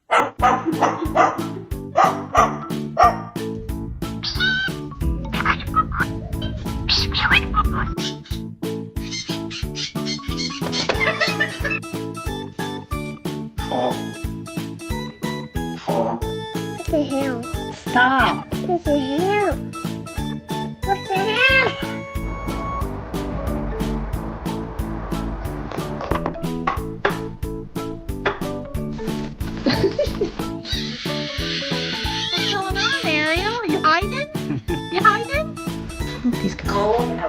What the hell? Stop. What the hell? What the hell? What's going on, Ariel? You hiding? You hiding? He's cold.